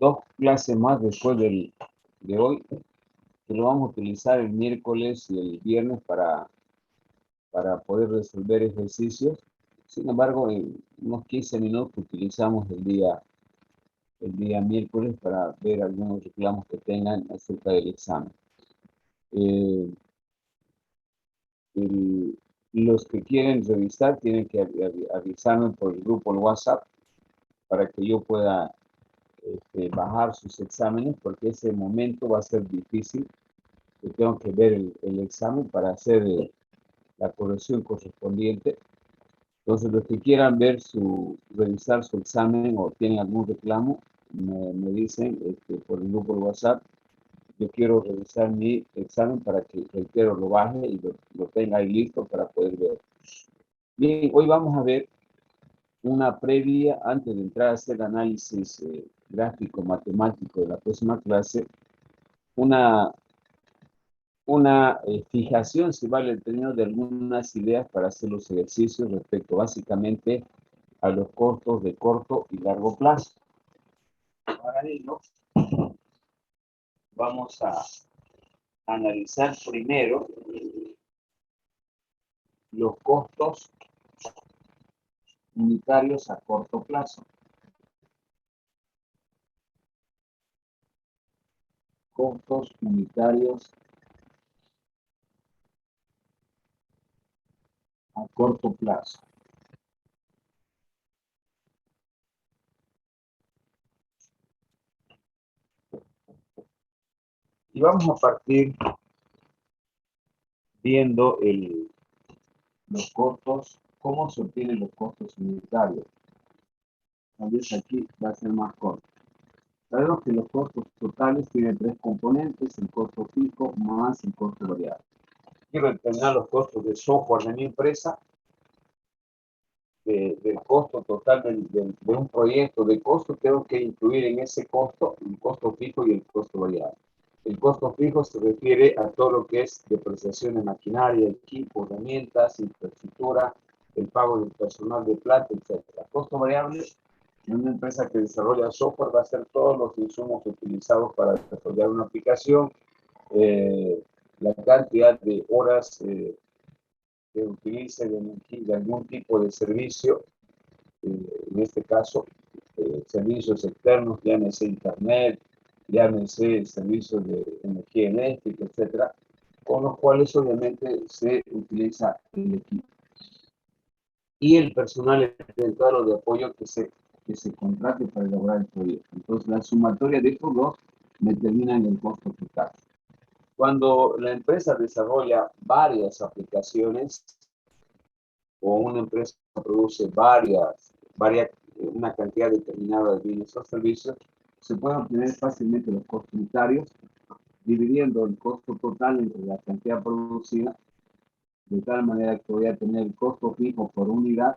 dos clases más después de hoy, que lo vamos a utilizar el miércoles y el viernes para poder resolver ejercicios. Sin embargo, en unos 15 minutos utilizamos el día miércoles para ver algunos reclamos que tengan acerca del examen. Los que quieren revisar tienen que avisarme por el grupo en WhatsApp para que yo pueda bajar sus exámenes, porque ese momento va a ser difícil. Yo tengo que ver el examen para hacer la corrección correspondiente. Entonces, los que quieran revisar su examen o tienen algún reclamo, me dicen por el grupo de WhatsApp. Yo quiero revisar mi examen para que, reitero, lo baje y lo tenga ahí listo para poder ver. Bien, hoy vamos a ver una previa, antes de entrar a hacer análisis gráfico, matemático de la próxima clase, una fijación, si vale el término, de algunas ideas para hacer los ejercicios respecto básicamente a los costos de corto y largo plazo. Para ello, vamos a analizar primero los costos unitarios a corto plazo. Costos unitarios a corto plazo. Y vamos a partir viendo los costos, cómo se obtienen los costos unitarios. Tal vez aquí va a ser más corto. Sabemos que los costos totales tienen tres componentes: el costo fijo más el costo variable. Quiero determinar los costos de software de mi empresa, del costo total de un proyecto de costo. Tengo que incluir en ese costo el costo fijo y el costo variable. El costo fijo se refiere a todo lo que es depreciación de maquinaria, equipo, herramientas, infraestructura, el pago del personal de planta, etc. Costo variable en una empresa que desarrolla software va a ser todos los insumos utilizados para desarrollar una aplicación, la cantidad de horas que utilice de algún tipo de servicio, en este caso, servicios externos, llámese internet, llámese servicios de energía eléctrica, etcétera, con los cuales obviamente se utiliza el equipo. Y el personal eventual de apoyo que se contrate para elaborar el proyecto. Entonces, la sumatoria de estos dos determina el costo total. Cuando la empresa desarrolla varias aplicaciones o una empresa produce una cantidad determinada de bienes o servicios, se pueden obtener fácilmente los costos unitarios dividiendo el costo total entre la cantidad producida, de tal manera que voy a tener el costo fijo por unidad,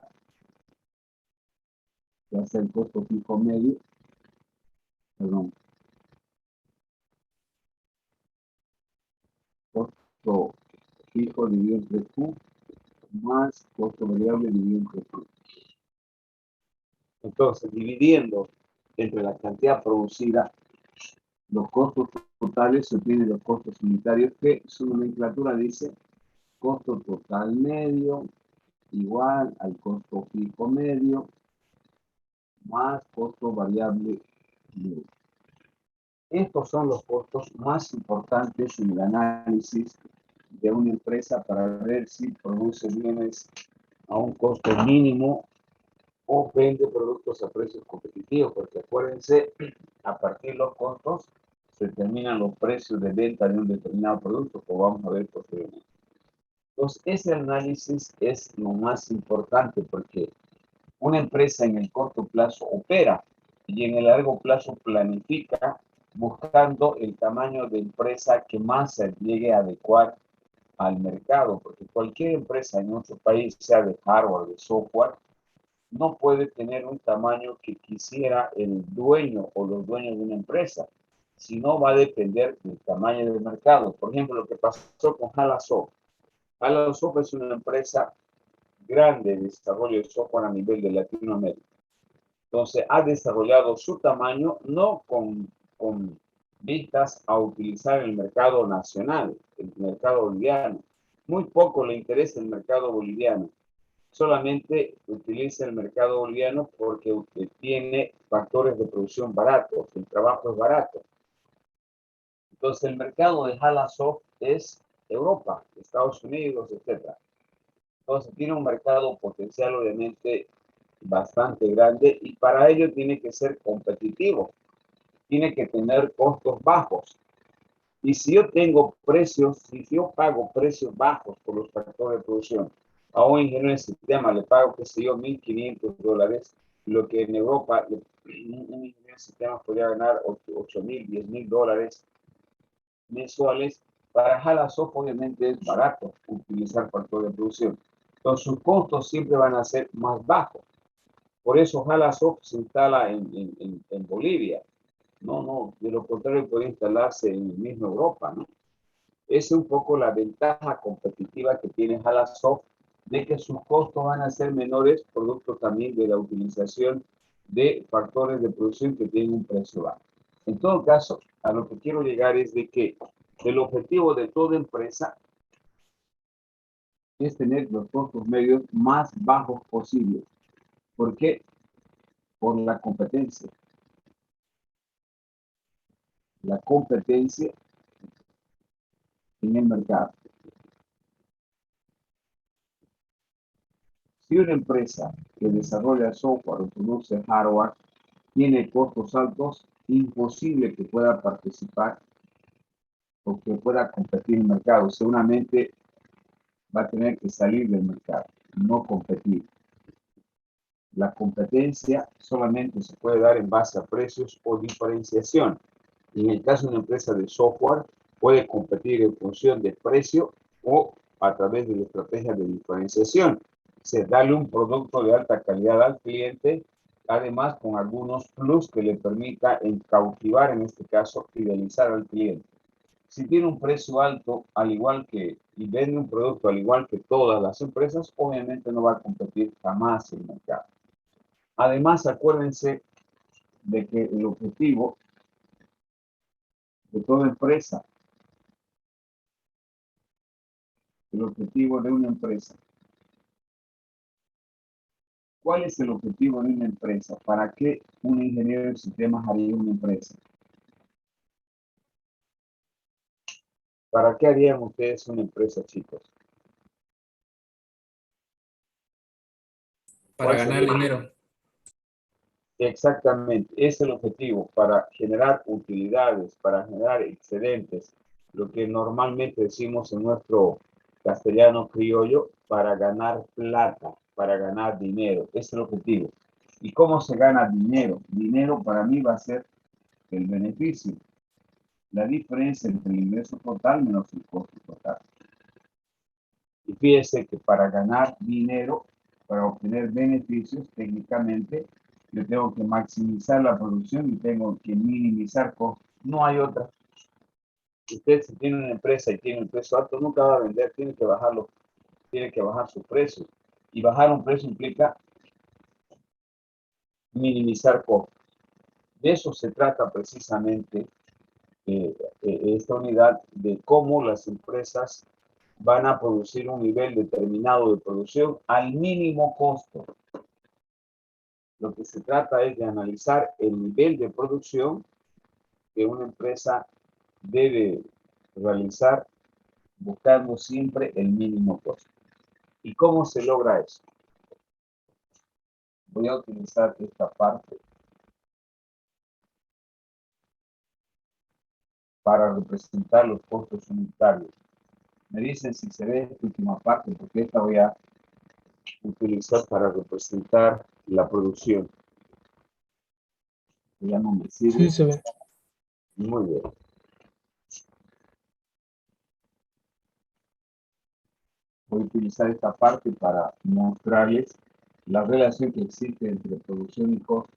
que va a ser el costo fijo medio, costo fijo dividido entre Q más costo variable dividido entre Q. Entonces, dividiendo entre la cantidad producida, los costos totales, se obtienen los costos unitarios, que su nomenclatura dice costo total medio igual al costo fijo medio más costo variable medio. Estos son los costos más importantes en el análisis de una empresa para ver si produce bienes a un costo mínimo o vende productos a precios competitivos, porque acuérdense, a partir de los costos se determinan los precios de venta de un determinado producto, como vamos a ver posteriormente. Entonces, ese análisis es lo más importante, porque una empresa en el corto plazo opera y en el largo plazo planifica buscando el tamaño de empresa que más se llegue a adecuar al mercado, porque cualquier empresa en nuestro país, sea de hardware, de software, no puede tener un tamaño que quisiera el dueño o los dueños de una empresa, sino va a depender del tamaño del mercado. Por ejemplo, lo que pasó con HalaSoft. HalaSoft es una empresa grande de desarrollo de software a nivel de Latinoamérica. Entonces, ha desarrollado su tamaño no con vistas a utilizar el mercado nacional, el mercado boliviano. Muy poco le interesa el mercado boliviano. Solamente utiliza el mercado boliviano porque tiene factores de producción baratos, el trabajo es barato. Entonces, el mercado de Halasoft es Europa, Estados Unidos, etc. Entonces, tiene un mercado potencial, obviamente, bastante grande y para ello tiene que ser competitivo, tiene que tener costos bajos. Y si yo tengo precios, si yo pago precios bajos por los factores de producción, a un ingeniero de sistema le pago, qué sé yo, $1.500, lo que en Europa un ingeniero de sistema podría ganar $8.000, $10.000 mensuales. Para Halasoft obviamente es barato utilizar factores de producción. Entonces sus costos siempre van a ser más bajos. Por eso Halasoft se instala en Bolivia. No, de lo contrario puede instalarse en misma Europa, ¿no? Esa es un poco la ventaja competitiva que tiene Halasoft, de que sus costos van a ser menores, producto también de la utilización de factores de producción que tienen un precio bajo. En todo caso, a lo que quiero llegar es de que el objetivo de toda empresa es tener los costos medios más bajos posibles. ¿Por qué? Por la competencia. La competencia en el mercado. Si una empresa que desarrolla software o produce hardware tiene costos altos, imposible que pueda participar o que pueda competir en el mercado. Seguramente va a tener que salir del mercado, no competir. La competencia solamente se puede dar en base a precios o diferenciación. En el caso de una empresa de software, puede competir en función de precio o a través de la estrategia de diferenciación. Se darle un producto de alta calidad al cliente, además con algunos plus que le permita cautivar, en este caso, fidelizar al cliente. Si tiene un precio alto, al igual que, y vende un producto al igual que todas las empresas, obviamente no va a competir jamás en el mercado. Además, acuérdense de que el objetivo de toda empresa, el objetivo de una empresa, ¿cuál es el objetivo de una empresa? ¿Para qué un ingeniero de sistemas haría una empresa? ¿Para qué harían ustedes una empresa, chicos? Para ¿Cuál ganar sería? dinero. Exactamente, es el objetivo, para generar utilidades, para generar excedentes, lo que normalmente decimos en nuestro castellano criollo, para ganar plata, para ganar dinero, es el objetivo. ¿Y cómo se gana dinero? Dinero para mí va a ser el beneficio, la diferencia entre el ingreso total menos el costo total. Y fíjese que para ganar dinero, para obtener beneficios, técnicamente, yo tengo que maximizar la producción y tengo que minimizar costos. No hay otra. Usted si tiene una empresa y tiene un precio alto, nunca va a vender, tiene que bajarlo, tiene que bajar su precio. Y bajar un precio implica minimizar costos. De eso se trata precisamente esta unidad, de cómo las empresas van a producir un nivel determinado de producción al mínimo costo. Lo que se trata es de analizar el nivel de producción que una empresa debe realizar buscando siempre el mínimo costo. ¿Y cómo se logra eso? Voy a utilizar esta parte para representar los costos unitarios. Me dicen si se ve esta última parte, porque esta voy a utilizar para representar la producción. Ya no me sirve. Sí, se ve. Muy bien. Voy a utilizar esta parte para mostrarles la relación que existe entre producción y costo.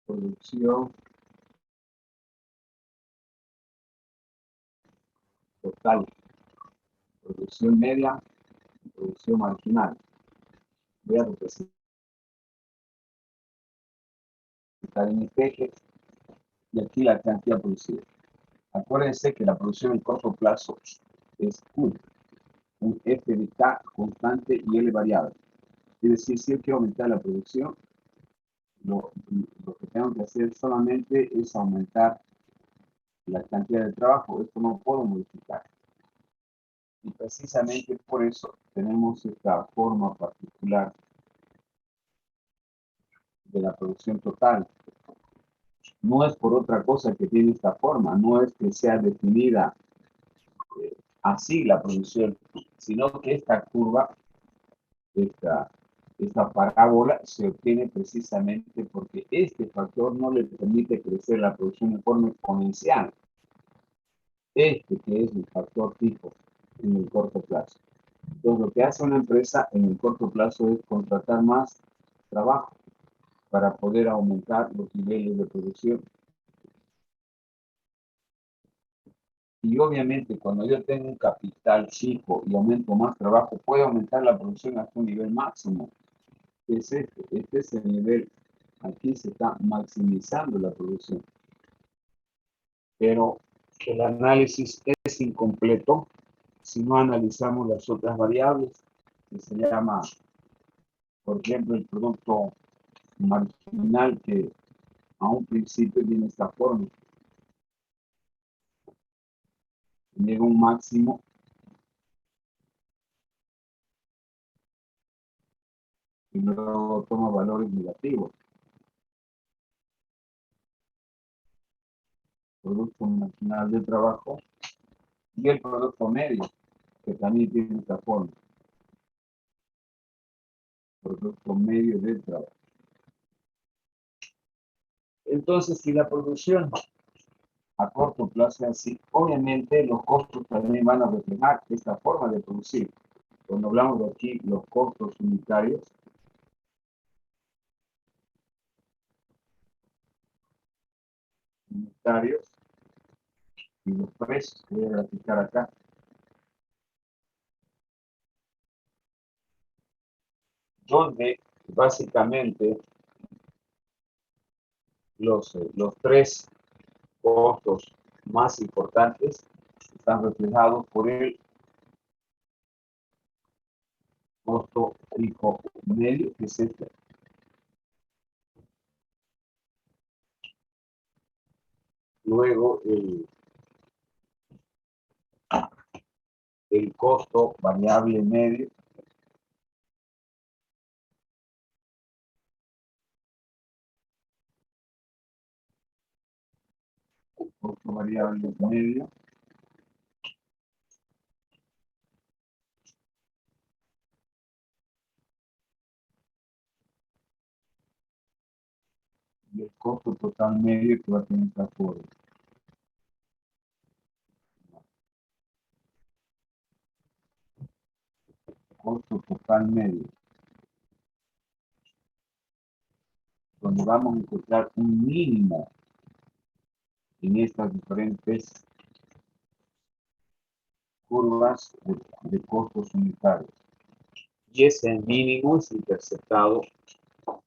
Producción total, producción media y producción marginal. Voy a representar está en este eje, y aquí la cantidad producida. Acuérdense que la producción en corto plazo es Q, un F de K constante y L variable. Es decir, si yo quiero aumentar la producción, lo que tengo que hacer solamente es aumentar la cantidad de trabajo. Esto no puedo modificar. Y precisamente por eso tenemos esta forma particular de la producción total. No es por otra cosa que tiene esta forma, no es que sea definida así la producción, sino que esta curva, esta, esta parábola se obtiene precisamente porque este factor no le permite crecer la producción de forma exponencial. Este que es el factor fijo en el corto plazo. Entonces, lo que hace una empresa en el corto plazo es contratar más trabajo para poder aumentar los niveles de producción. Y obviamente, cuando yo tengo un capital chico y aumento más trabajo, puedo aumentar la producción hasta un nivel máximo. Es este. Este es el nivel. Aquí se está maximizando la producción. Pero el análisis es incompleto si no analizamos las otras variables, que se llama, por ejemplo, el producto marginal, que a un principio tiene esta forma. Llega un máximo y luego toma valores negativos. Producto marginal de trabajo y el producto medio, que también tiene esta forma. Producto medio de trabajo. Entonces, si la producción a corto plazo es así, obviamente los costos también van a reflejar esta forma de producir. Cuando hablamos de aquí, los costos unitarios, y los precios que voy a graficar acá. Donde básicamente los tres costos más importantes están reflejados por el costo fijo medio, que es este. Luego el costo variable medio, costo variable medio, y el costo total medio, que va a tener esta forma. Costo total medio, donde vamos a encontrar un mínimo en estas diferentes curvas de costos unitarios. Y ese mínimo es interceptado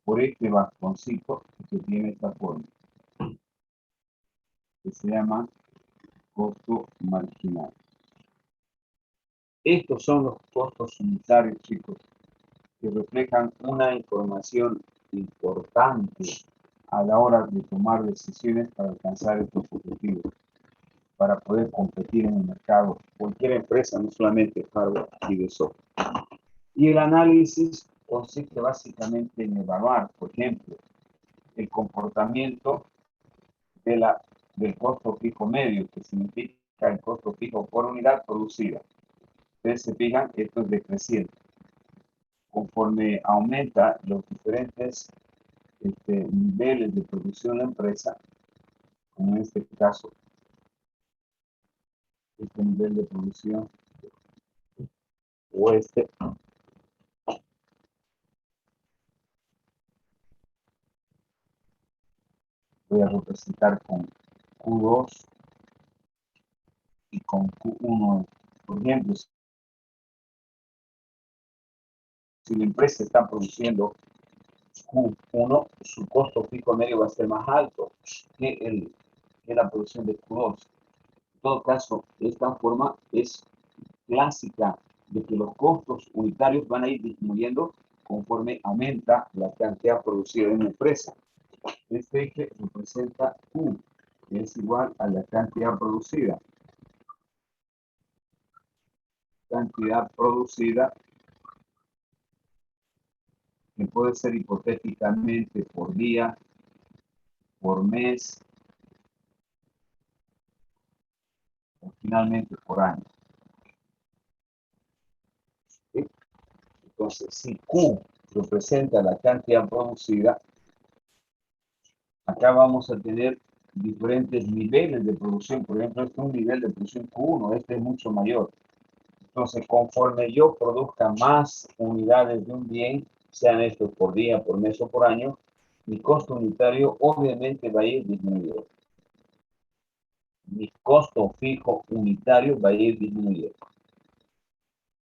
por este bastoncito que tiene esta forma, que se llama costo marginal. Estos son los costos unitarios, chicos, que reflejan una información importante a la hora de tomar decisiones para alcanzar estos objetivos, para poder competir en el mercado. Cualquier empresa, no solamente hardware y de software. Y el análisis consiste básicamente en evaluar, por ejemplo, el comportamiento del costo fijo medio, que significa el costo fijo por unidad producida. Ustedes se fijan, esto es decreciente. Conforme aumenta los diferentes niveles de producción de la empresa, como en este caso, este nivel de producción o voy a representar con Q2 y con Q1. Por ejemplo, si la empresa está produciendo Q1, su costo fijo medio va a ser más alto que la producción de Q2. En todo caso, esta forma es clásica de que los costos unitarios van a ir disminuyendo conforme aumenta la cantidad producida en una empresa. Este eje representa Q, que es igual a la cantidad producida. Cantidad producida que puede ser hipotéticamente por día, por mes, o finalmente por año. ¿Sí? Entonces, si Q representa la cantidad producida, acá vamos a tener diferentes niveles de producción. Por ejemplo, este es un nivel de producción Q1, este es mucho mayor. Entonces, conforme yo produzca más unidades de un bien, sean estos por día, por mes o por año, mi costo unitario obviamente va a ir disminuyendo. Mi costo fijo unitario va a ir disminuyendo.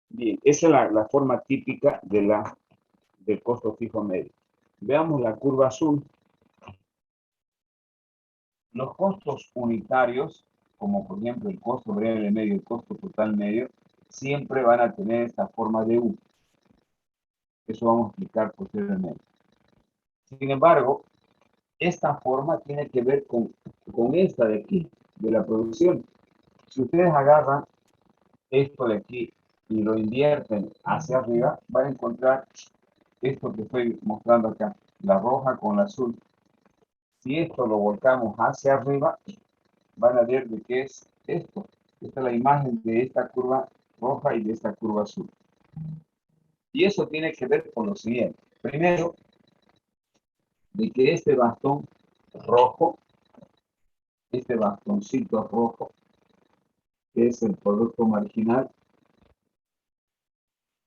Bien, esa es la forma típica del costo fijo medio. Veamos la curva azul. Los costos unitarios, como por ejemplo el costo variable medio y el costo total medio, siempre van a tener esta forma de U. Eso vamos a explicar posteriormente. Sin embargo, esta forma tiene que ver con esta de aquí, de la producción. Si ustedes agarran esto de aquí y lo invierten hacia arriba, van a encontrar esto que estoy mostrando acá, la roja con la azul. Si esto lo volcamos hacia arriba, van a ver de qué es esto. Esta es la imagen de esta curva roja y de esta curva azul. Y eso tiene que ver con lo siguiente. Primero, de que este bastón rojo, este bastoncito rojo, que es el producto marginal,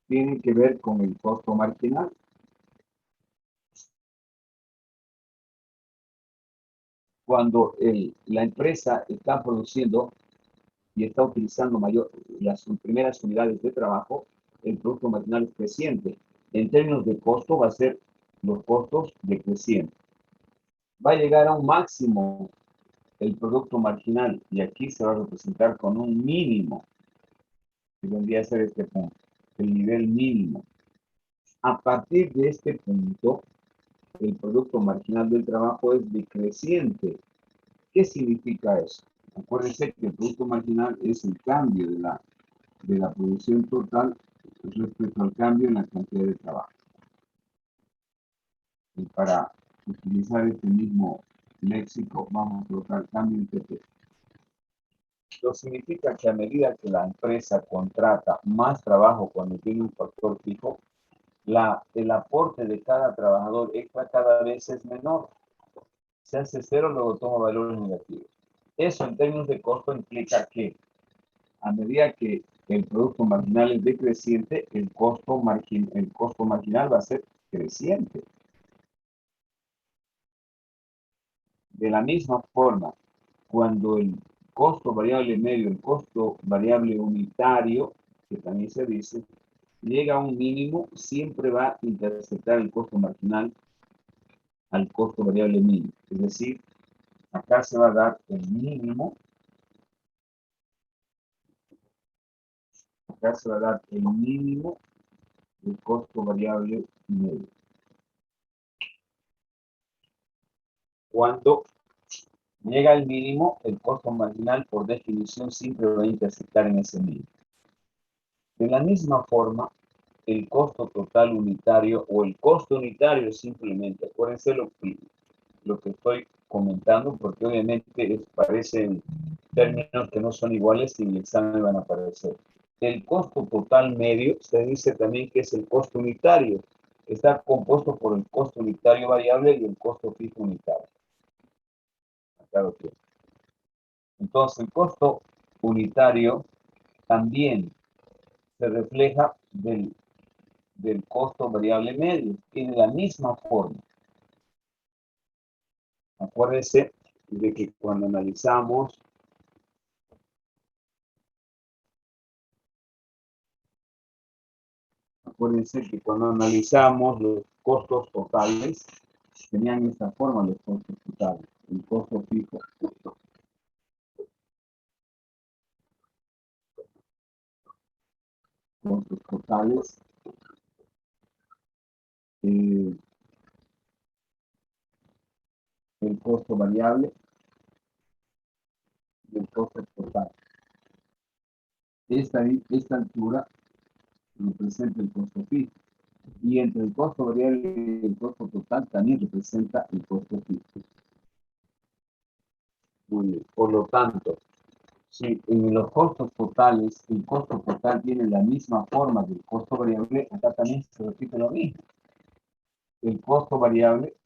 tiene que ver con el costo marginal. Cuando la empresa está produciendo y está utilizando las primeras unidades de trabajo, el producto marginal es creciente. En términos de costo, va a ser los costos decrecientes. Va a llegar a un máximo el producto marginal y aquí se va a representar con un mínimo, que vendría a ser este punto, el nivel mínimo. A partir de este punto, el producto marginal del trabajo es decreciente. ¿Qué significa eso? Acuérdense que el producto marginal es el cambio de la producción total respecto al cambio en la cantidad de trabajo. Y para utilizar este mismo léxico, vamos a colocar cambio en TP. Esto significa que a medida que la empresa contrata más trabajo cuando tiene un factor fijo, el aporte de cada trabajador extra cada vez es menor. Se hace cero, luego toma valores negativos. Eso en términos de costo implica que a medida que el producto marginal es decreciente, el costo marginal va a ser creciente. De la misma forma, cuando el costo variable medio, el costo variable unitario, que también se dice, llega a un mínimo, siempre va a interceptar el costo marginal al costo variable mínimo. Es decir, acá se va a dar el mínimo, acá se va a dar el mínimo del costo variable medio. Cuando llega al mínimo, el costo marginal por definición siempre va a interceptar en ese mínimo. De la misma forma, el costo total unitario o el costo unitario simplemente, acuérdense lo que estoy comentando, porque obviamente parecen términos que no son iguales y en el examen van a aparecer. El costo total medio se dice también que es el costo unitario. Está compuesto por el costo unitario variable y el costo fijo unitario. Acá lo tiene. Entonces, el costo unitario también se refleja del costo variable medio. Tiene la misma forma. Acuérdense de que cuando analizamos Acuérdense que cuando analizamos los costos totales, tenían esta forma los costos totales. El costo fijo, costos totales, el costo variable y el costo total. Esta altura representa el costo fijo. Y entre el costo variable y el costo total también representa el costo fijo. Muy bien. Por lo tanto, si en los costos totales el costo total tiene la misma forma del costo variable, acá también se repite lo mismo. El costo variable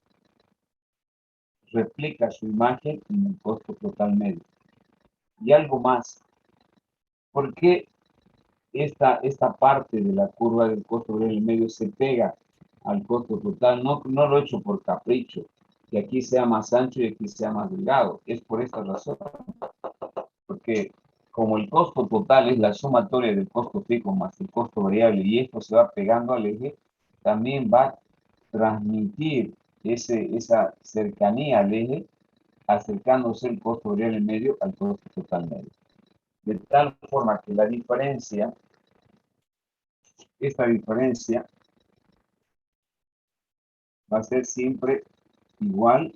replica su imagen en el costo total medio. Y algo más, ¿por qué esta parte de la curva del costo variable medio se pega al costo total? No lo he hecho por capricho, que aquí sea más ancho y aquí sea más delgado. Es por esta razón, porque como el costo total es la sumatoria del costo fijo más el costo variable y esto se va pegando al eje, también va a transmitir esa cercanía al eje, acercándose el costo variable medio al costo total medio. De tal forma que la diferencia, esta diferencia va a ser siempre igual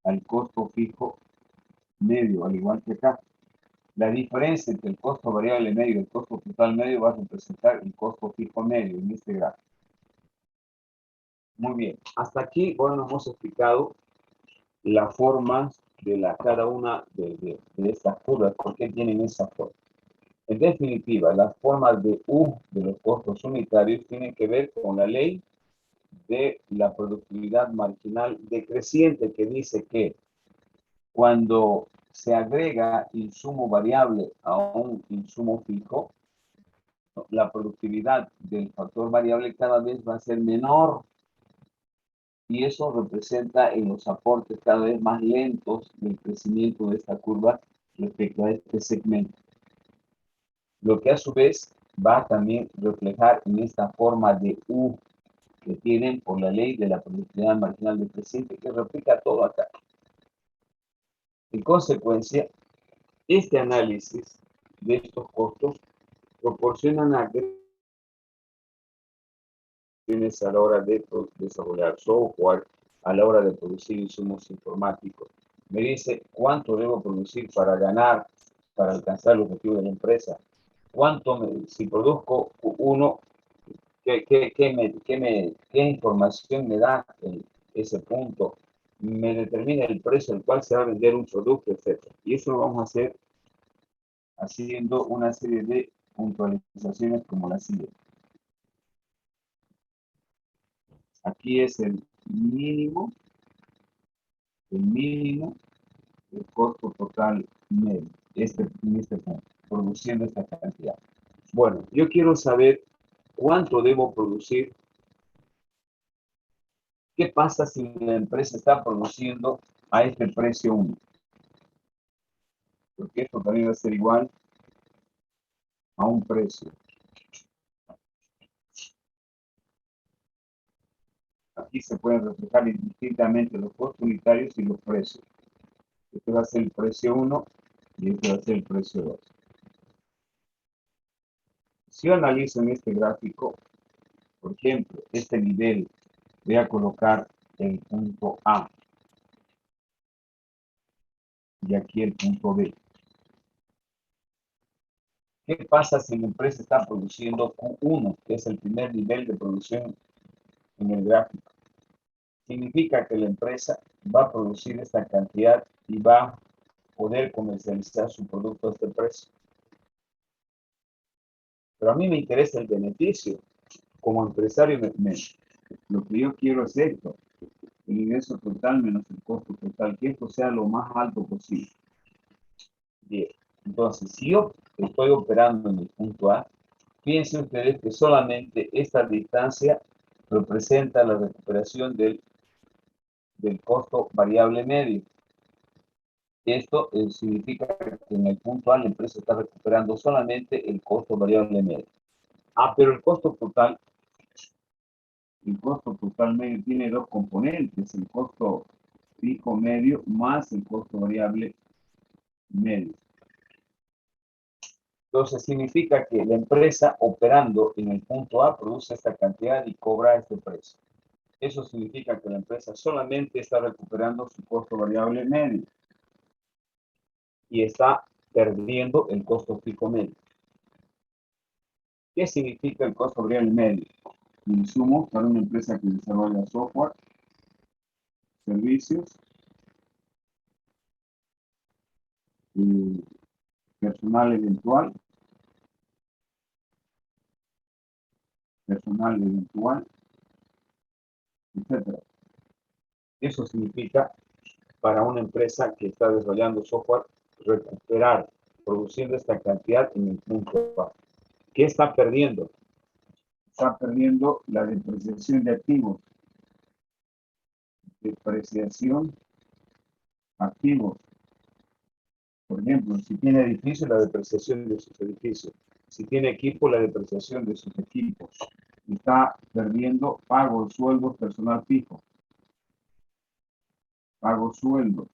al costo fijo medio, al igual que acá. La diferencia entre el costo variable medio y el costo total medio va a representar el costo fijo medio en este gráfico. Muy bien, hasta aquí, bueno, hemos explicado la forma de cada una de estas curvas, por qué tienen esa forma. En definitiva, las formas de U de los costos unitarios tienen que ver con la ley de la productividad marginal decreciente, que dice que cuando se agrega insumo variable a un insumo fijo, la productividad del factor variable cada vez va a ser menor y eso representa en los aportes cada vez más lentos del crecimiento de esta curva respecto a este segmento. Lo que a su vez va a también reflejar en esta forma de U que tienen por la ley de la productividad marginal decreciente que replica todo acá. En consecuencia, este análisis de estos costos proporcionan a la hora de desarrollar software, a la hora de producir insumos informáticos. Me dice cuánto debo producir para ganar, para alcanzar el objetivo de la empresa. Si produzco uno, ¿qué información me da ese punto? Me determina el precio al cual se va a vender un producto, etc. Y eso lo vamos a hacer haciendo una serie de puntualizaciones como la siguiente. Aquí es el mínimo del costo total medio, en este punto, produciendo esta cantidad. Bueno, yo quiero saber cuánto debo producir. ¿Qué pasa si la empresa está produciendo a este precio único? Porque esto también va a ser igual a un precio. Aquí se pueden reflejar indistintamente los costos unitarios y los precios. Este va a ser el precio 1 y este va a ser el precio 2. Si yo analizo en este gráfico, por ejemplo, este nivel, voy a colocar el punto A y aquí el punto B. ¿Qué pasa si la empresa está produciendo Q1, que es el primer nivel de producción en el gráfico? Significa que la empresa va a producir esta cantidad y va a poder comercializar su producto a este precio. Pero a mí me interesa el beneficio. Como empresario, lo que yo quiero es esto, el ingreso total menos el costo total, que esto sea lo más alto posible. Bien, entonces, si yo estoy operando en el punto A, fíjense ustedes que solamente esta distancia representa la recuperación del costo variable medio. Esto significa que en el punto A la empresa está recuperando solamente el costo variable medio. Pero el costo total El costo total medio tiene dos componentes, el costo fijo medio más el costo variable medio. Entonces significa que la empresa operando en el punto A produce esta cantidad y cobra este precio. Eso significa que la empresa solamente está recuperando su costo variable medio y está perdiendo el costo fijo medio. ¿Qué significa el costo variable medio? Insumos para una empresa que desarrolla software, servicios, personal eventual, etc. Eso significa para una empresa que está desarrollando software recuperar, produciendo esta cantidad en el punto A. ¿Qué está perdiendo? Está perdiendo la depreciación de activos. Depreciación activos. Por ejemplo, si tiene edificios, la depreciación de sus edificios. Si tiene equipo, la depreciación de sus equipos. Está perdiendo pagos, sueldos, personal fijo. Pagos, sueldos.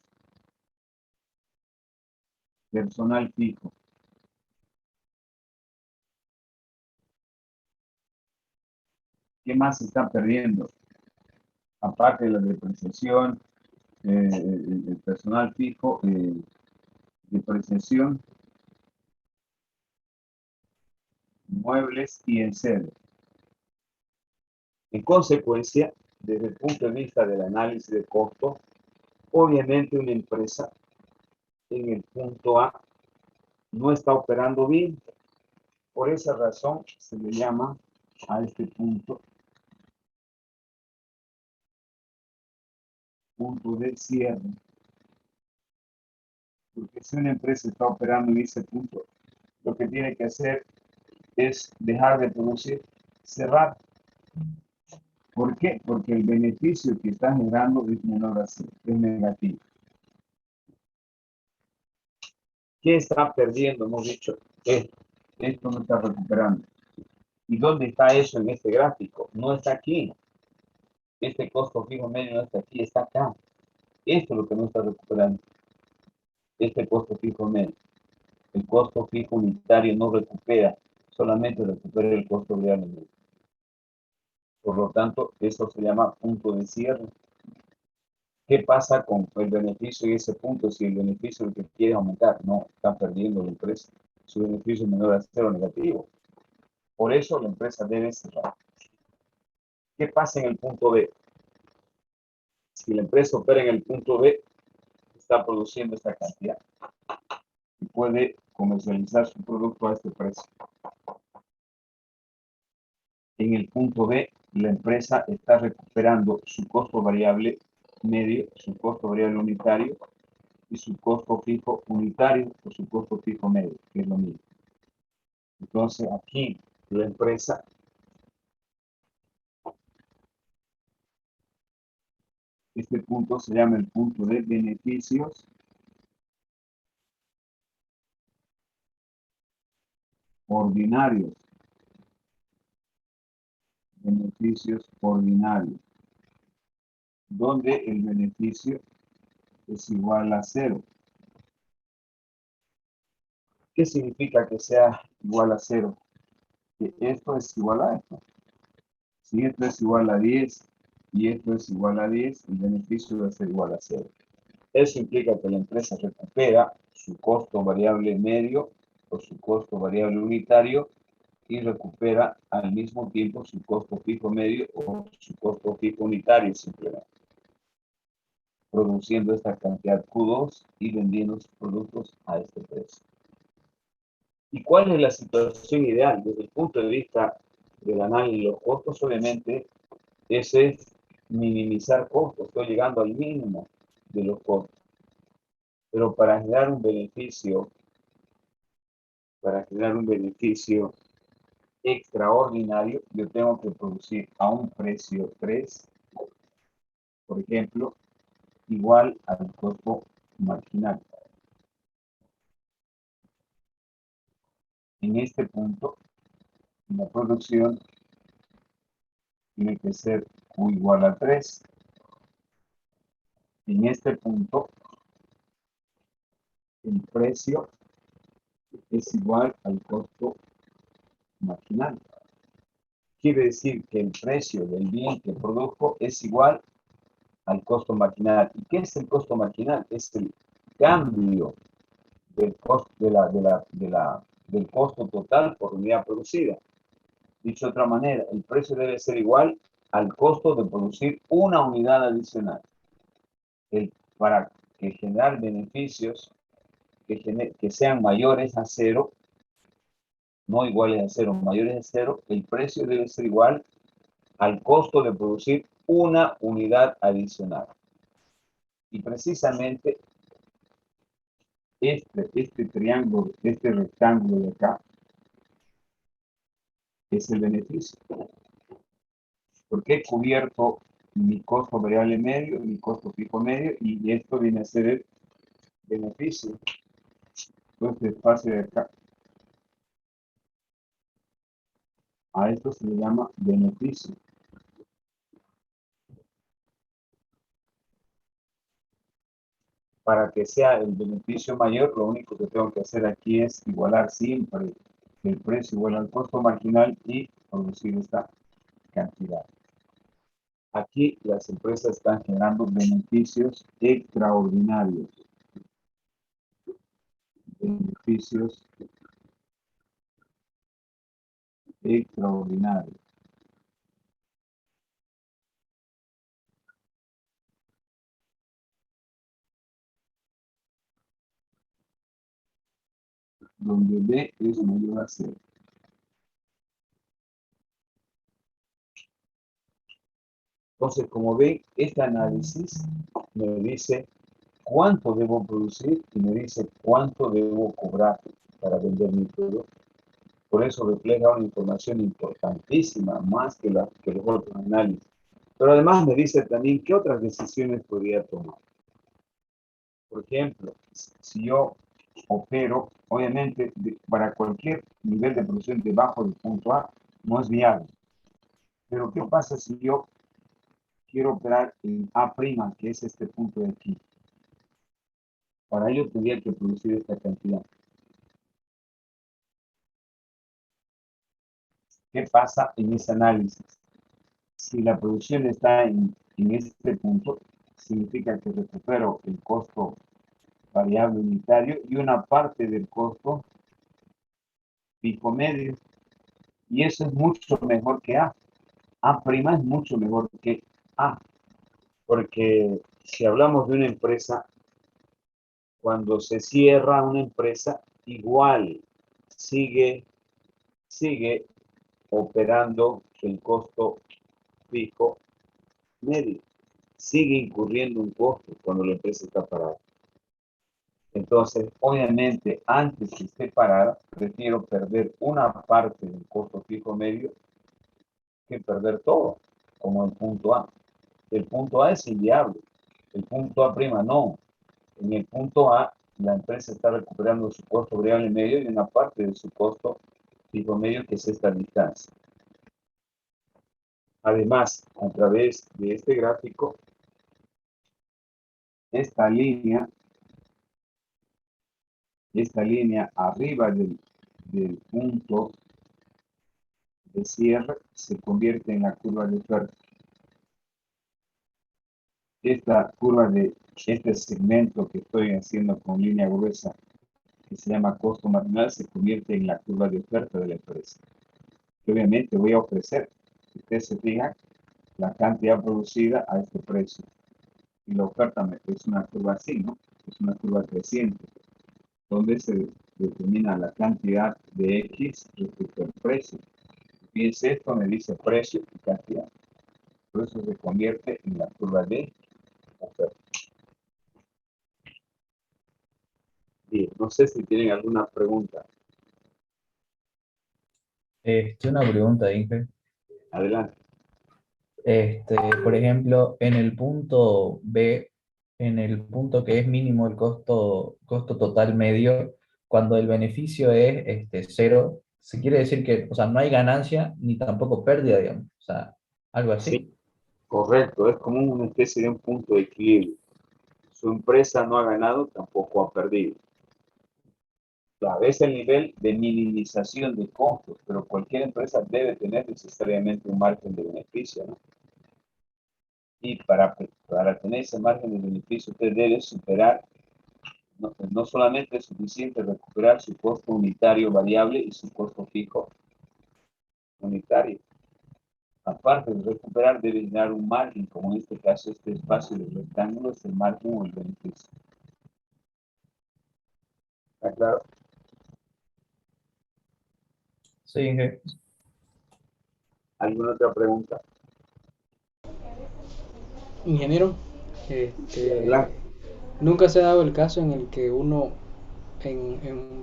Personal fijo. ¿Qué más se está perdiendo? Aparte de la depreciación, el personal fijo, depreciación, muebles y enseres. En consecuencia, desde el punto de vista del análisis de costo, obviamente una empresa en el punto A no está operando bien. Por esa razón se le llama a este punto de cierre. Porque si una empresa está operando en ese punto, lo que tiene que hacer es dejar de producir, cerrar. ¿Por qué? Porque el beneficio que está generando es menor a cero, es negativo. ¿Qué está perdiendo? Hemos dicho, esto no está recuperando. ¿Y dónde está eso en este gráfico? No está aquí. Este costo fijo medio no está aquí, está acá. Esto es lo que no está recuperando. Este costo fijo medio. El costo fijo unitario no recupera, solamente recupera el costo real medio. Por lo tanto, eso se llama punto de cierre. ¿Qué pasa con el beneficio en ese punto si el beneficio es el que quiere aumentar? No, está perdiendo la empresa. Su beneficio es menor a cero negativo. Por eso la empresa debe cerrar. ¿Qué pasa en el punto B? Si la empresa opera en el punto B, está produciendo esta cantidad y puede comercializar su producto a este precio. En el punto B, la empresa está recuperando su costo variable medio, su costo variable unitario y su costo fijo unitario o su costo fijo medio, que es lo mismo. Entonces, aquí la empresa este punto se llama el punto de beneficios ordinarios. Beneficios ordinarios, donde el beneficio es igual a cero. ¿Qué significa que sea igual a cero? Que esto es igual a esto. Si esto es igual a 10 y esto es igual a 10, el beneficio va a ser igual a cero. Eso implica que la empresa recupera su costo variable medio o su costo variable unitario y recupera al mismo tiempo su costo fijo medio o su costo fijo unitario simplemente, produciendo esta cantidad Q2 y vendiendo sus productos a este precio. ¿Y cuál es la situación ideal? Desde el punto de vista del análisis de los costos, obviamente, ese es minimizar costos. Estoy llegando al mínimo de los costos. Pero para generar un beneficio extraordinario, yo tengo que producir a un precio 3, por ejemplo, igual al costo marginal. En este punto, en la producción, tiene que ser Q igual a 3. En este punto, el precio es igual al costo marginal. Quiere decir que el precio del bien que produjo es igual al costo marginal. ¿Y qué es el costo marginal? Es el cambio del costo, del costo total por unidad producida. Dicho de otra manera, el precio debe ser igual al costo de producir una unidad adicional. Para que generar beneficios que sean mayores a cero, no iguales a cero, mayores a cero, el precio debe ser igual al costo de producir una unidad adicional. Y precisamente este triángulo, este rectángulo de acá, es el beneficio. Porque he cubierto mi costo variable medio, mi costo fijo medio, y esto viene a ser el beneficio. Entonces, pase de acá. A esto se le llama beneficio. Para que sea el beneficio mayor, lo único que tengo que hacer aquí es igualar siempre el precio igual al costo marginal y producir esta cantidad. Aquí las empresas están generando beneficios extraordinarios. Beneficios extraordinarios. Donde B es mayor a 0. Entonces, como ven, este análisis me dice cuánto debo producir y me dice cuánto debo cobrar para vender mi producto. Por eso refleja una información importantísima, más que los otros análisis. Pero además me dice también qué otras decisiones podría tomar. Por ejemplo, si yo opero, obviamente, para cualquier nivel de producción debajo del punto A, no es viable. Pero ¿qué pasa si yo quiero operar en A', que es este punto de aquí? Para ello tendría que producir esta cantidad. ¿Qué pasa en ese análisis? Si la producción está en este punto, significa que recupero el costo variable unitario y una parte del costo fijo medio. Y eso es mucho mejor que A. A' es mucho mejor que A. Porque si hablamos de una empresa, cuando se cierra una empresa, igual sigue operando el costo fijo medio. Sigue incurriendo un costo cuando la empresa está parada. Entonces, obviamente, antes que esté parada, prefiero perder una parte del costo fijo medio que perder todo, como el punto A. El punto A es inviable. El punto A' no. En el punto A, la empresa está recuperando su costo variable medio y una parte de su costo fijo medio, que es esta distancia. Además, a través de este gráfico, esta línea arriba del punto de cierre se convierte en la curva de oferta. Esta curva de este segmento que estoy haciendo con línea gruesa, que se llama costo marginal, se convierte en la curva de oferta de la empresa. Y obviamente voy a ofrecer, si usted se fija, la cantidad producida a este precio. Y la oferta es una curva así, ¿no? Es una curva creciente, donde se determina la cantidad de X respecto al precio. Fíjense, esto me dice precio y cantidad. Por eso se convierte en la curva de oferta. Bien, no sé si tienen alguna pregunta. Una pregunta, Inge. Adelante. Por ejemplo, en el punto B, en el punto que es mínimo el costo total medio, cuando el beneficio es cero, se quiere decir que, o sea, no hay ganancia ni tampoco pérdida, digamos. O sea, algo Sí, así. correcto. Es como una especie de un punto de equilibrio. Su empresa no ha ganado, tampoco ha perdido. Claro, es el nivel de minimización de costos, pero cualquier empresa debe tener necesariamente un margen de beneficio, ¿no? Y para tener ese margen de beneficio, usted debe superar, no solamente es suficiente recuperar su costo unitario variable y su costo fijo unitario. Aparte de recuperar, debe llenar un margen, como en este caso este espacio del rectángulo es el margen o el beneficio. ¿Está claro? Sí, ¿Alguna otra pregunta? Ingeniero, Sí, este, adelante. nunca se ha dado el caso en el que uno,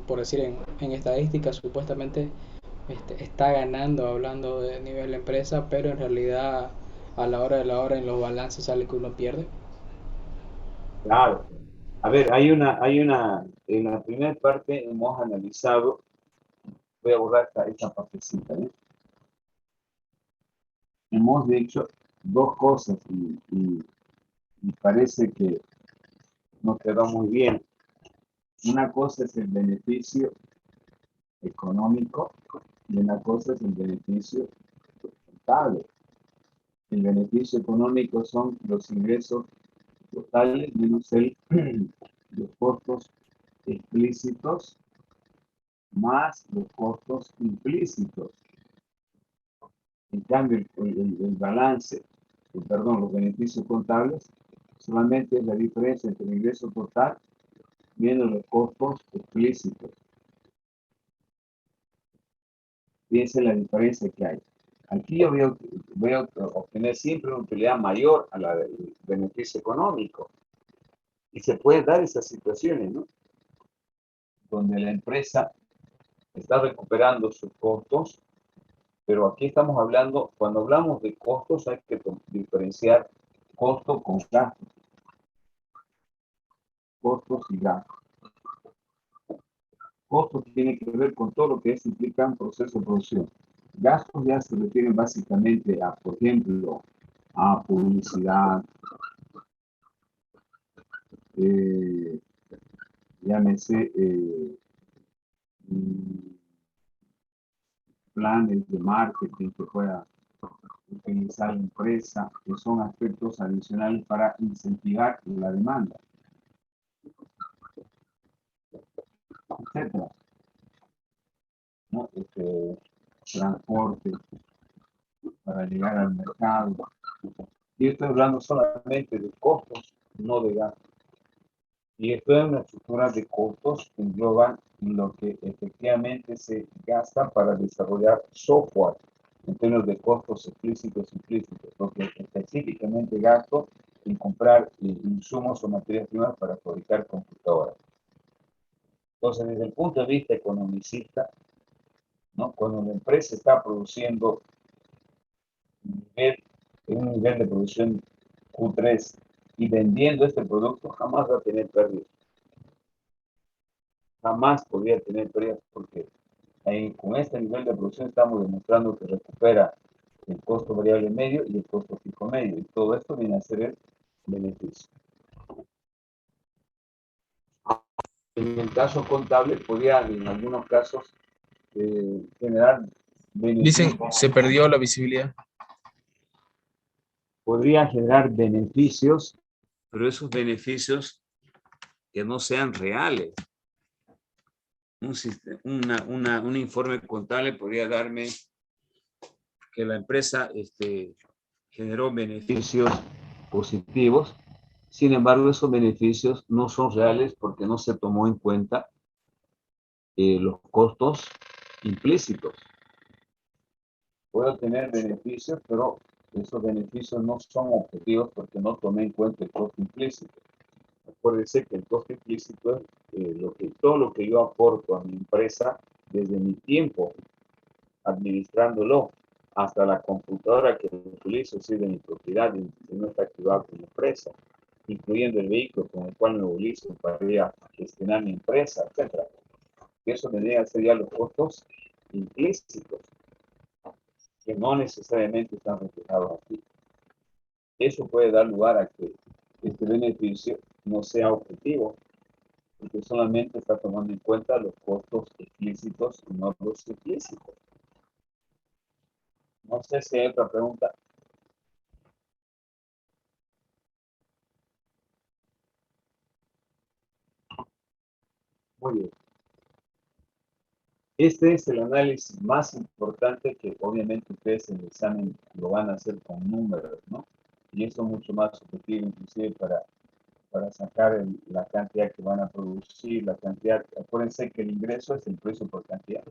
por decir, en estadística, supuestamente está ganando hablando de nivel de empresa, pero en realidad a la hora de la hora en los balances sale que uno pierde. Claro. A ver, en la primera parte hemos analizado, voy a borrar esta partecita, ¿eh? Hemos dicho dos cosas y parece que nos quedó muy bien. Una cosa es el beneficio económico y una cosa es el beneficio contable. El beneficio económico son los ingresos totales menos los costos explícitos más los costos implícitos. En cambio, el balance, perdón, los beneficios contables solamente es la diferencia entre el ingreso total menos los costos explícitos. Fíjense la diferencia que hay. Aquí yo voy a obtener siempre una utilidad mayor a la del beneficio económico. Y se puede dar esas situaciones, ¿no? Donde la empresa está recuperando sus costos, pero aquí estamos hablando, cuando hablamos de costos hay que diferenciar costo con gasto, costos y gastos. Costos tiene que ver con todo lo que implica un proceso de producción. Gastos ya se refieren básicamente a, por ejemplo, a publicidad, eh, llámese planes de marketing que pueda utilizar la empresa, que son aspectos adicionales para incentivar la demanda, etcétera, ¿no? Transporte para llegar al mercado. Y estoy hablando solamente de costos, no de gastos. Y esto es una estructura de costos que engloban lo que efectivamente se gasta para desarrollar software en términos de costos explícitos e implícitos, lo que específicamente gasto en comprar insumos o materias primas para fabricar computadoras. Entonces, desde el punto de vista economicista, ¿no? Cuando la empresa está produciendo un nivel de producción Q3 y vendiendo este producto, jamás va a tener pérdidas. Jamás podría tener pérdidas porque con este nivel de producción estamos demostrando que recupera el costo variable medio y el costo fijo medio. Y todo esto viene a ser el beneficio. En el caso contable, podría en algunos casos generar beneficios. Dicen, se perdió la visibilidad. Podría generar beneficios, pero esos beneficios que no sean reales. Un informe contable podría darme que la empresa generó beneficios positivos. Sin embargo, esos beneficios no son reales porque no se tomó en cuenta los costos implícitos. Puedo tener beneficios, pero esos beneficios no son objetivos porque no tomé en cuenta el costo implícito. Acuérdense que el costo implícito es todo lo que yo aporto a mi empresa desde mi tiempo administrándolo hasta la computadora que utilizo, si de mi propiedad y no está activado como empresa, incluyendo el vehículo con el cual me movilizo para ir a gestionar mi empresa, etcétera. Eso vendría a ser ya los costos implícitos. que no necesariamente están reflejados aquí. Eso puede dar lugar a que este beneficio no sea objetivo, porque solamente está tomando en cuenta los costos explícitos y no los implícitos. No sé si hay otra pregunta. Muy bien. Este es el análisis más importante que obviamente ustedes en el examen lo van a hacer con números, ¿no? Y eso es mucho más objetivo inclusive para sacar la cantidad que van a producir, la cantidad. Acuérdense que el ingreso es el precio por cantidad.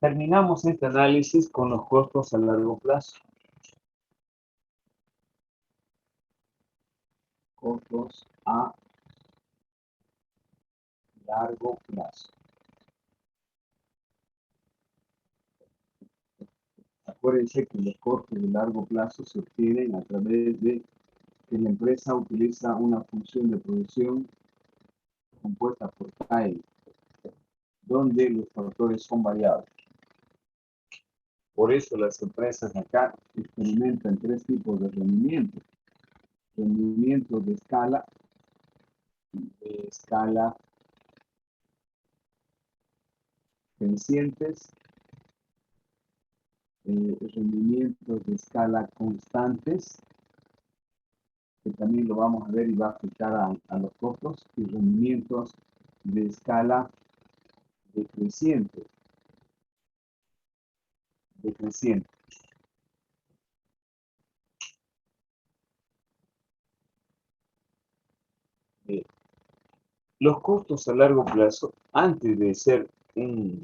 Terminamos este análisis con los costos a largo plazo. Costos a largo plazo. Acuérdense que los costos de largo plazo se obtienen a través de que la empresa utiliza una función de producción compuesta por TAE, donde los factores son variables. Por eso las empresas acá experimentan tres tipos de rendimiento. Rendimientos de escala crecientes, rendimientos de escala constantes, que también lo vamos a ver y va a afectar a los costos, y rendimientos de escala decreciente. Bien. Los costos a largo plazo, antes de ser un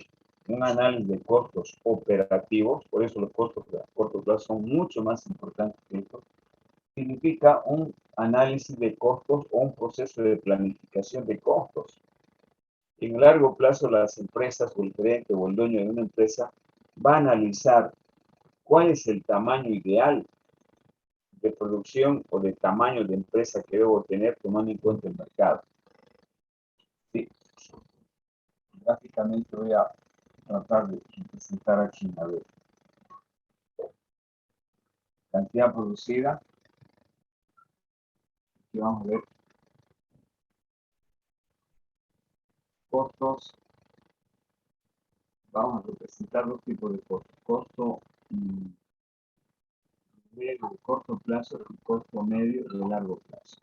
análisis de costos operativos, por eso los costos a corto plazo son mucho más importantes que esto, significa un análisis de costos o un proceso de planificación de costos. En el largo plazo, las empresas o el gerente o el dueño de una empresa va a analizar cuál es el tamaño ideal de producción o de tamaño de empresa que debo tener tomando en cuenta el mercado. Sí. Gráficamente voy a tratar de presentar aquí, a ver, cantidad producida, aquí vamos a ver costos, vamos a representar dos tipos de costos, costo medio de corto plazo y costo medio de largo plazo.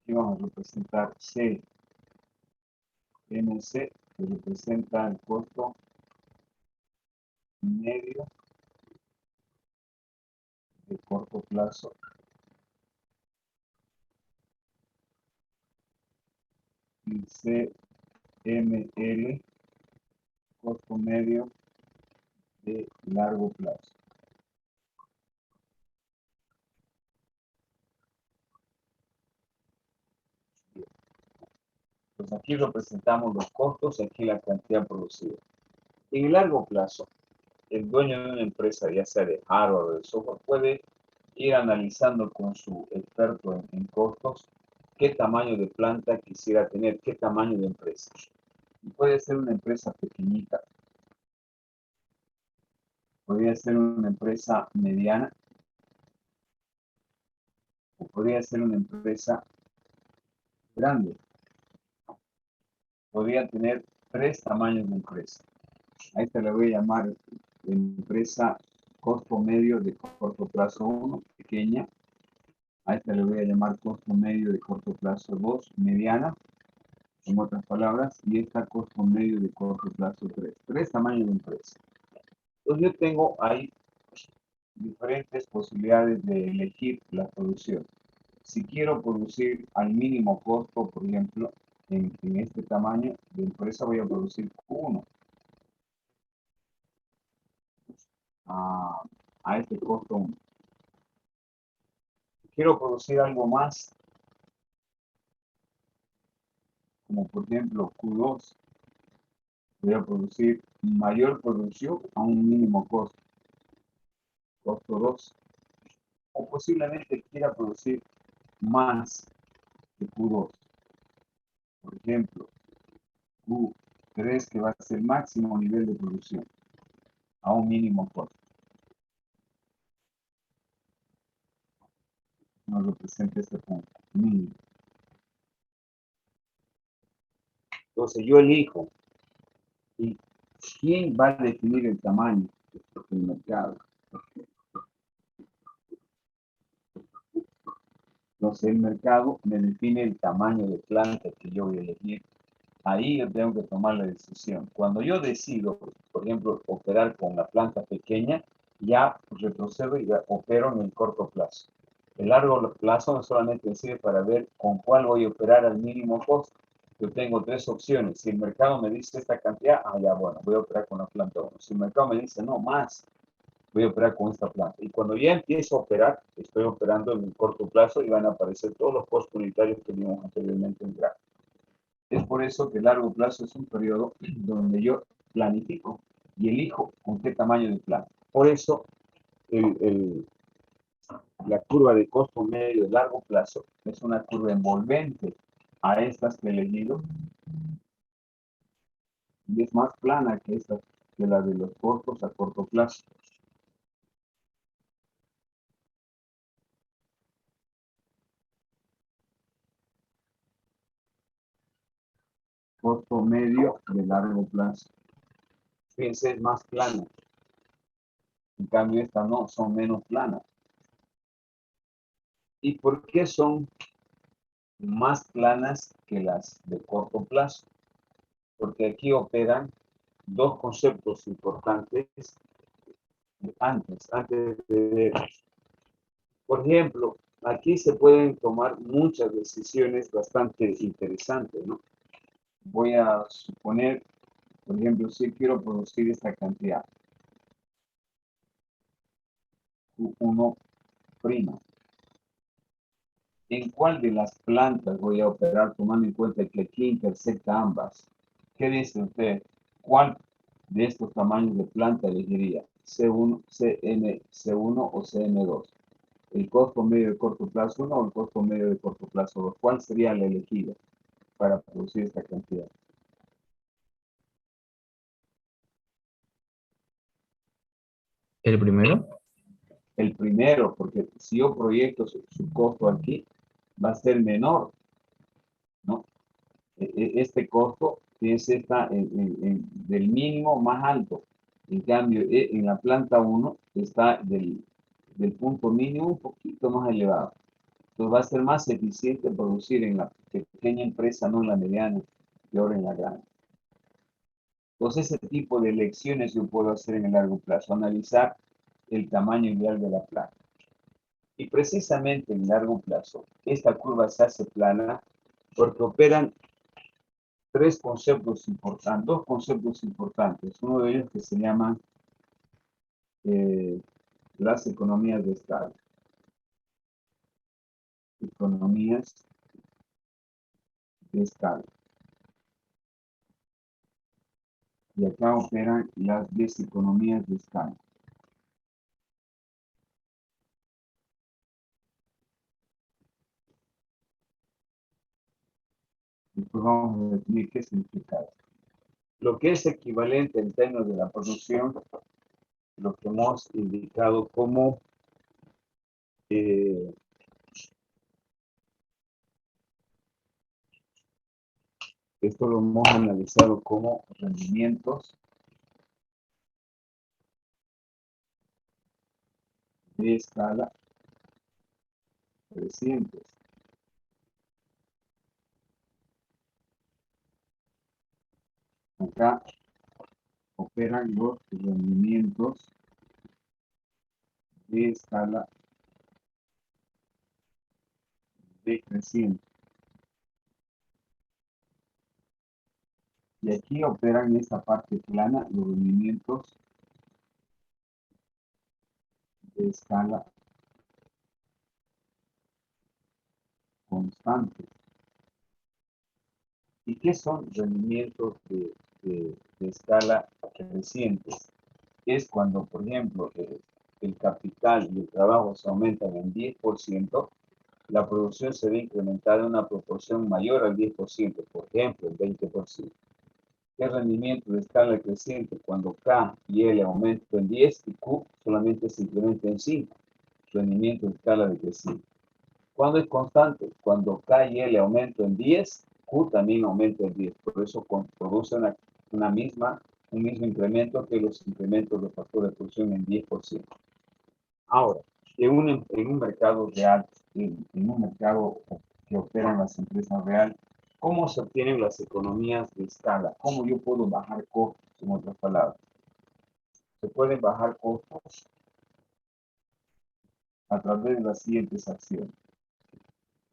Aquí vamos a representar CMC, que representa el costo medio de corto plazo, y CML, costo medio de largo plazo. Pues aquí representamos los costos, aquí la cantidad producida. En el largo plazo, el dueño de una empresa, ya sea de hardware o de software, puede ir analizando con su experto en costos qué tamaño de planta quisiera tener, qué tamaño de empresa. Y puede ser una empresa pequeñita, podría ser una empresa mediana, o podría ser una empresa grande. Podría tener tres tamaños de empresa. A esta le voy a llamar empresa costo medio de corto plazo 1, pequeña. A esta le voy a llamar costo medio de corto plazo 2, mediana, en otras palabras, y esta costo medio de corto plazo 3. Tres tamaños de empresa. Entonces yo tengo ahí diferentes posibilidades de elegir la producción. Si quiero producir al mínimo costo, por ejemplo, en este tamaño de empresa voy a producir Q1. A este costo 1. quiero producir algo más, como por ejemplo Q2, voy a producir mayor producción a un mínimo costo, costo 2. O posiblemente quiera producir más que Q2. Por ejemplo, Q3 que va a ser máximo nivel de producción a un mínimo costo. Nos representa este punto, mínimo. Entonces yo elijo. ¿Y quién va a definir el tamaño del mercado? Entonces el mercado me define el tamaño de planta que yo voy a elegir. Ahí yo tengo que tomar la decisión. Cuando yo decido, por ejemplo, operar con la planta pequeña, ya retrocedo y ya opero en el corto plazo. El largo plazo no solamente sirve para ver con cuál voy a operar al mínimo costo. Yo tengo tres opciones. Si el mercado me dice esta cantidad, ya bueno, voy a operar con la planta 1. Si el mercado me dice no más, voy a operar con esta planta. Y cuando ya empiezo a operar, estoy operando en el corto plazo y van a aparecer todos los costos unitarios que vimos anteriormente en gráfico. Es por eso que el largo plazo es un periodo donde yo planifico y elijo con qué tamaño de planta. Por eso la curva de costo medio de largo plazo es una curva envolvente a estas que he elegido y es más plana que esta, que la de los costos a corto plazo. Costo medio de largo plazo. Fíjense, es más plana. En cambio, estas no, son menos planas. ¿Y por qué son más planas que las de corto plazo? Porque aquí operan dos conceptos importantes antes de ver. Por ejemplo, aquí se pueden tomar muchas decisiones bastante interesantes, ¿no? Voy a suponer, por ejemplo, si quiero producir esta cantidad, Q1', ¿en cuál de las plantas voy a operar tomando en cuenta que aquí intersecta ambas? ¿Qué dice usted? ¿Cuál de estos tamaños de planta elegiría? C1, C1 o CM2. ¿El costo medio de corto plazo 1 o el costo medio de corto plazo 2? ¿Cuál sería la elegida para producir esta cantidad? ¿El primero? El primero, porque si yo proyecto su costo aquí, va a ser menor, ¿no? Este costo es del mínimo más alto. En cambio, en la planta 1 está del punto mínimo un poquito más elevado. Entonces va a ser más eficiente producir en la pequeña empresa, no en la mediana, y ahora en la grande. Entonces, ese tipo de elecciones yo puedo hacer en el largo plazo, analizar el tamaño ideal de la planta. Y precisamente en largo plazo, esta curva se hace plana porque operan dos conceptos importantes. Uno de ellos que se llaman las economías de escala. Economías de escala. Y acá operan las deseconomías de escala. Después vamos a definir qué significa esto. Lo que es equivalente en términos de la producción, lo que hemos indicado como esto lo hemos analizado como rendimientos de escala crecientes. Acá operan los rendimientos de escala decreciente. Y aquí operan en esta parte plana los rendimientos de escala constantes. ¿Y qué son rendimientos de escala crecientes? Es cuando, por ejemplo, el capital y el trabajo se aumentan en 10%, la producción se ve incrementada en una proporción mayor al 10%, por ejemplo, el 20%. ¿Qué rendimiento de escala creciente? Cuando K y L aumentan en 10 y Q solamente se incrementa en 5. Rendimiento de escala decreciente. ¿Cuándo es constante? Cuando K y L aumentan en 10, Q también aumenta en 10. Por eso produce un mismo incremento que los incrementos de factor de producción en 10%. Ahora, en un mercado real, en un mercado que operan las empresas real, ¿cómo se obtienen las economías de escala? ¿Cómo yo puedo bajar costos, en otras palabras? Se pueden bajar costos a través de las siguientes acciones.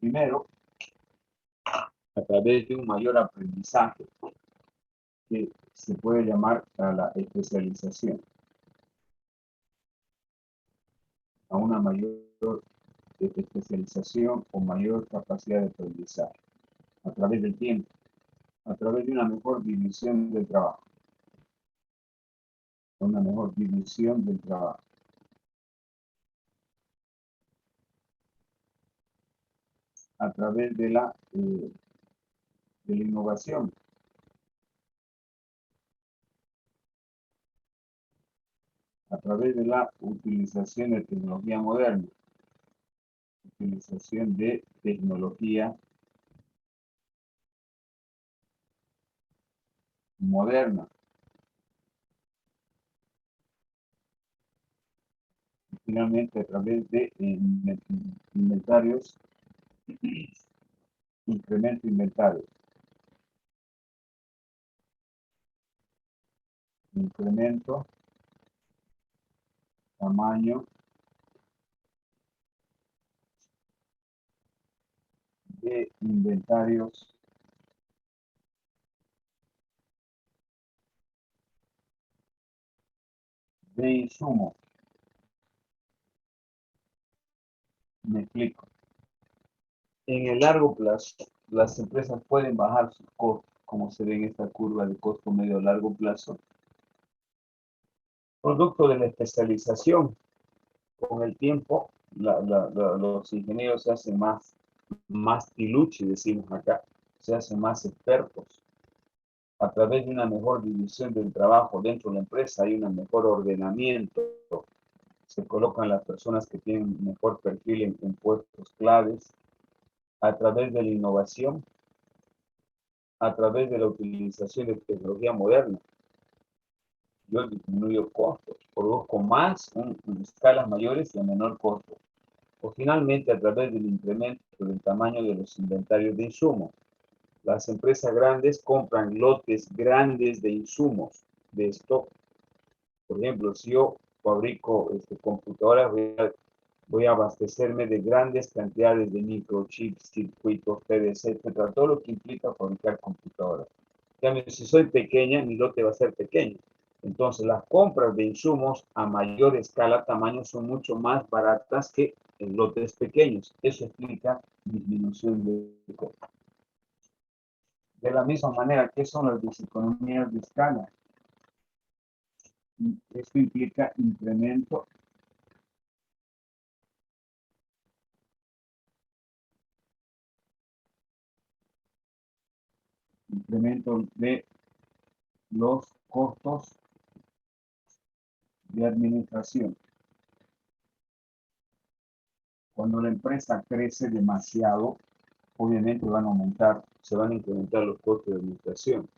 Primero, a través de un mayor aprendizaje, que se puede llamar a la especialización, a una mayor especialización o mayor capacidad de aprendizaje, a través del tiempo, a través de una mejor división del trabajo, una mejor división del trabajo. A través de la innovación, a través de la utilización de tecnología moderna, utilización de tecnología moderna, y finalmente a través de inventarios, incremento inventario, incremento, tamaño de inventarios de insumos. Me explico. En el largo plazo, las empresas pueden bajar sus costos, como se ve en esta curva de costo medio a largo plazo, producto de la especialización. Con el tiempo, los ingenieros se hacen más piluchi, decimos acá, se hacen más expertos. A través de una mejor división del trabajo dentro de la empresa hay un mejor ordenamiento. Se colocan las personas que tienen mejor perfil en puestos claves. A través de la innovación, a través de la utilización de tecnología moderna, yo disminuyo costos, produzco más en escalas mayores y a menor costo. O finalmente, a través del incremento del tamaño de los inventarios de insumos. Las empresas grandes compran lotes grandes de insumos, de stock. Por ejemplo, si yo fabrico computadoras, voy a abastecerme de grandes cantidades de microchips, circuitos, PDC, etcétera, todo lo que implica fabricar computadoras. En cambio, si soy pequeña, mi lote va a ser pequeño. Entonces, las compras de insumos a mayor escala, tamaño, son mucho más baratas que en lotes pequeños. Eso explica disminución de costos. De la misma manera, ¿qué son las deseconomías de escala? Esto implica incremento de los costos de administración. Cuando la empresa crece demasiado, obviamente se van a incrementar los costos de administración.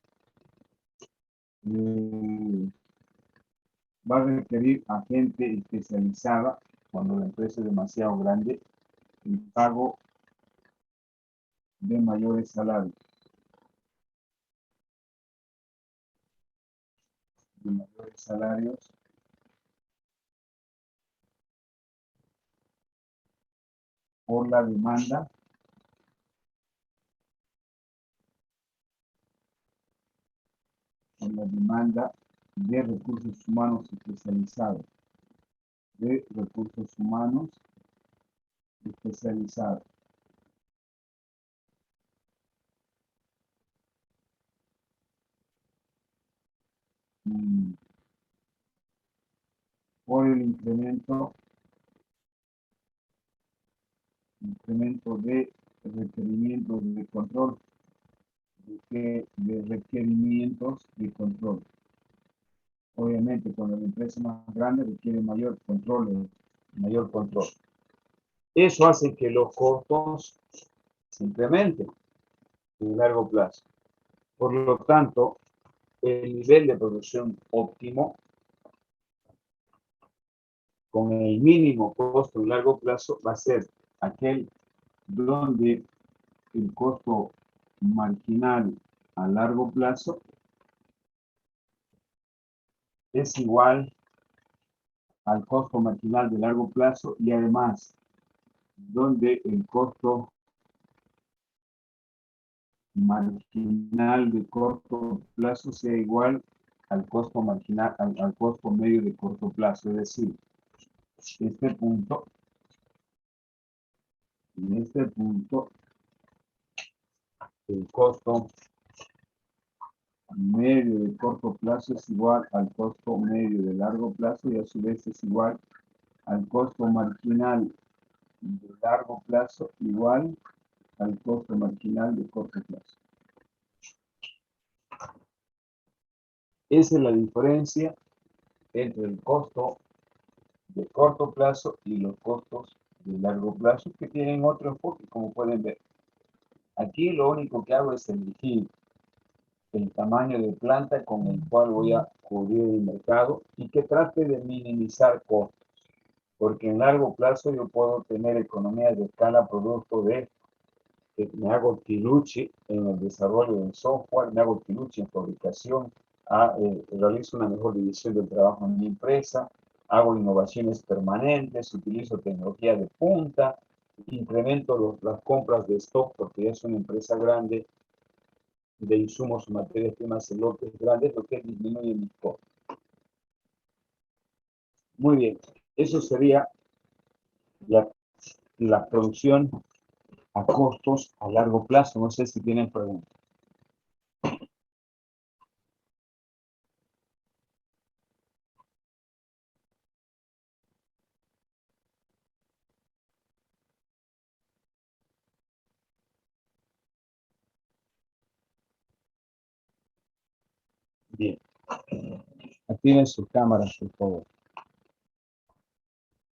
Va a requerir a gente especializada, cuando la empresa es demasiado grande, el pago de mayores salarios. De mayores salarios por la demanda de recursos humanos especializados. por el incremento de requerimientos de control, de requerimientos de control. Obviamente, cuando la empresa es más grande requiere mayor control. Eso hace que los costos se incrementen en largo plazo. Por lo tanto, el nivel de producción óptimo con el mínimo costo en largo plazo va a ser aquel donde el costo marginal a largo plazo es igual al costo marginal de largo plazo y además donde el costo marginal de corto plazo sea igual al costo marginal, al costo medio de corto plazo. Es decir, en este punto, el costo medio de corto plazo es igual al costo medio de largo plazo y a su vez es igual al costo marginal de largo plazo igual al costo marginal de corto plazo. Esa es la diferencia entre el costo de corto plazo y los costos de largo plazo que tienen otro enfoque, como pueden ver. Aquí lo único que hago es elegir el tamaño de planta con el cual voy a cubrir el mercado y que trate de minimizar costos, porque en largo plazo yo puedo tener economías de escala producto de que me hago tiluchi en el desarrollo del software, me hago tiluchi en fabricación, realizo una mejor división del trabajo en mi empresa, hago innovaciones permanentes, utilizo tecnología de punta, incremento las compras de stock porque ya es una empresa grande de insumos o materias primas en lotes grandes, lo que disminuye mis costos. Muy bien, eso sería la producción a costos a largo plazo. No sé si tienen preguntas. Bien. Activen sus cámaras, por favor.